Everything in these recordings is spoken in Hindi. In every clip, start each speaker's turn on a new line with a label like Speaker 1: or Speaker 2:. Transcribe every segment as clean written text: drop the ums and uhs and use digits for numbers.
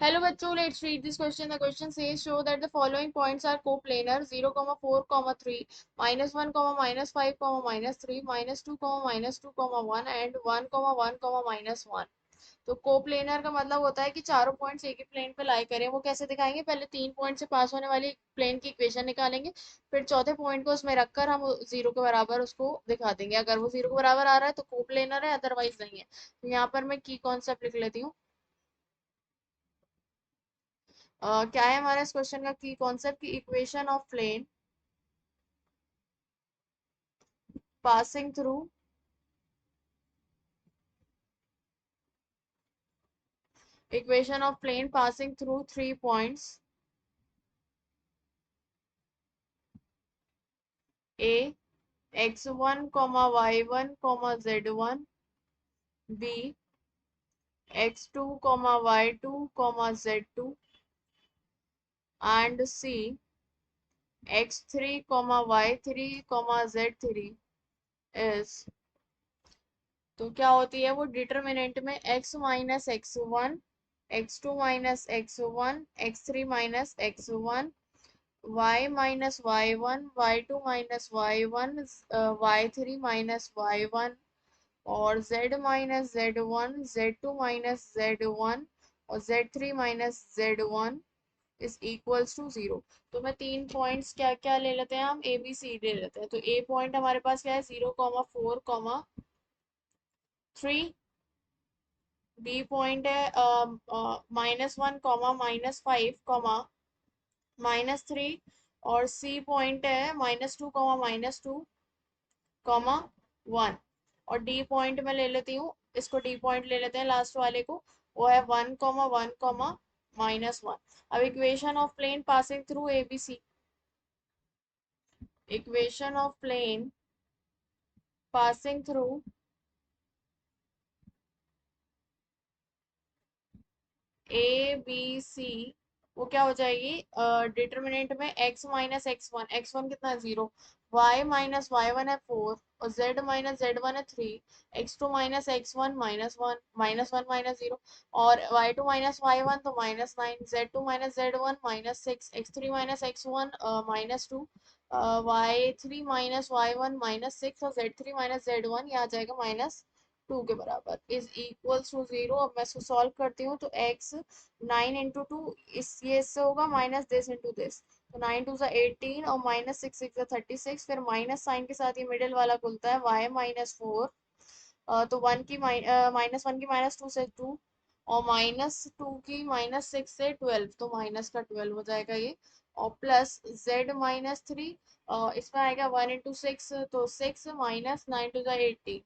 Speaker 1: Hello बच्चों, let's read this question. The question says show that the following points are coplanar 0, 4, 3, -1, -5, -3, -2, -2, 1 and 1, 1, -1. तो कोप्लेनर का मतलब होता है कि चारों पॉइंट्स एक ही प्लेन पे लाई करें। वो कैसे दिखाएंगे? पहले 3 पॉइंट से पास होने वाली प्लेन की इक्वेशन निकालेंगे, फिर चौथे पॉइंट को उसमें रखकर हम 0 के बराबर उसको दिखा देंगे। अगर वो 0 के बराबर आ रहा है तो कोप्लेनर है, अदरवाइज नहीं है। तो यहाँ पर मैं की कॉन्सेप्ट लिख लेती हूँ। क्या है हमारा इस क्वेश्चन का की कॉन्सेप्ट? की equation of plane passing through equation of plane passing through 3 points A x1, y1, z1, b x2, y2, z2 and c x3, y3, z3 is। तो क्या होती है वो? डिटर्मिनेंट में x minus x1, x2 minus x1, x3 minus x1, y minus y1, y2 minus y1, y3 minus y1 और z minus z1, z2 minus z1 और z3 minus z1 is equals to 0। तो मैं 3 पॉइंट्स क्या क्या ले लेते हैं हम? ए बी सी ले लेते हैं। तो ए पॉइंट हमारे पास क्या है? 0, 4, 3। बी पॉइंट है -1, -5, -3 और सी पॉइंट है -2, -2, 1 और डी पॉइंट में ले लेती हूँ। इसको डी पॉइंट ले लेते हैं लास्ट वाले को। वो है 1, 1, -1। अब equation of plane passing through A B C. Equation of plane passing through A B C वो क्या हो जाएगी? डिटर्मिनेंट में x माइनस x1, x1 कितना है? 0, y माइनस y1 है 4 और z माइनस z1 है 3, x2 माइनस x1 -1, -1 -0 और y2 माइनस y1 तो -9, z2 minus z1 -6, x3 minus x1 -2, y3 minus y1 -6 और z3 माइनस z1 ये आ जाएगा -2 के बराबर इज इक्वल्स टू 0। अब मैं इसको सॉल्व करती हूँ तो x 9 इंटू 2 इस ये इससे होगा माइनस दिस इंटू दिस। तो 9 2 सा 18 और -6 6 36, फिर माइनस साइन के साथ ये मिडिल वाला खुलता है y -4। तो 1 की -1 की -2 से 2 और -2 की -6 से 12, तो माइनस का 12 हो जाएगा ये। और प्लस z -3 इसमें आएगा 1 इंटू 6 तो 6 -9 to the 18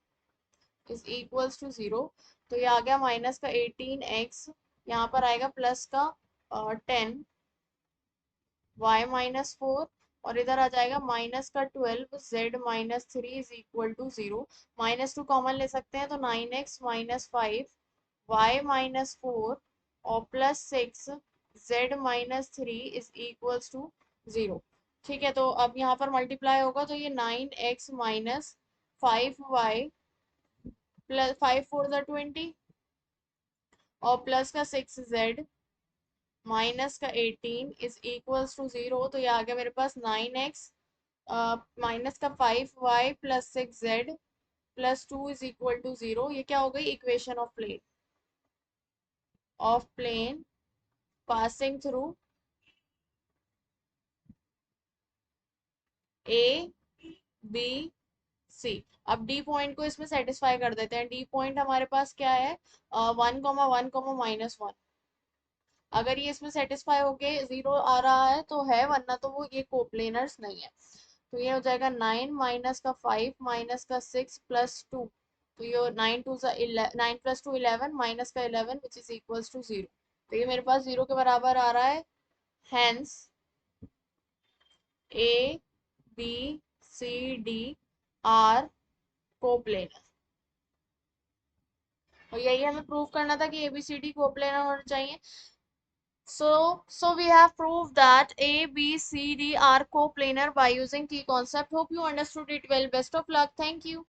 Speaker 1: is equals to 0। तो ये आ गया माइनस का 18x, यहाँ पर आएगा प्लस का 10 y -4 और इधर आ जाएगा माइनस का 12 z -3 is equal to 0। -2 common ले सकते हैं तो 9x -5 y -4 और +6 z -3 इज इक्वल्स टू 0। ठीक है, तो अब यहाँ पर मल्टीप्लाई होगा तो ये 9x -5y प्लस 5 4 द 20 और प्लस का 6z माइनस का 18 इज इक्वल्स टू 0। तो ये आ गया मेरे पास 9x माइनस का 5y plus 6z plus 2 is equal to 0। ये क्या हो गई? Equation of plane passing through A B C. अब डी पॉइंट को इसमें सेटिस्फाई कर देते हैं। डी पॉइंट हमारे पास क्या है? 1, 1, -1। अगर ये इसमें सेटिस्फाई होके 0 आ रहा है तो है, वरना तो वो ये कोप्लेनर्स नहीं है। तो ये हो जाएगा 9 माइनस का 5 माइनस का 6 प्लस 2। तो ये 9 2 9 प्लस 2 11 माइनस का 11 विच इज इक्वल्स टू 0। तो ये मेरे पास 0 के बराबर आ रहा है। Hence A B C D are coplanar. और यही हमें प्रूव करना था कि ABCD कोप्लेनर होना चाहिए। So we have proved that A, B, C, D are coplanar by using key concept. Hope you understood it well. Best of luck. Thank you.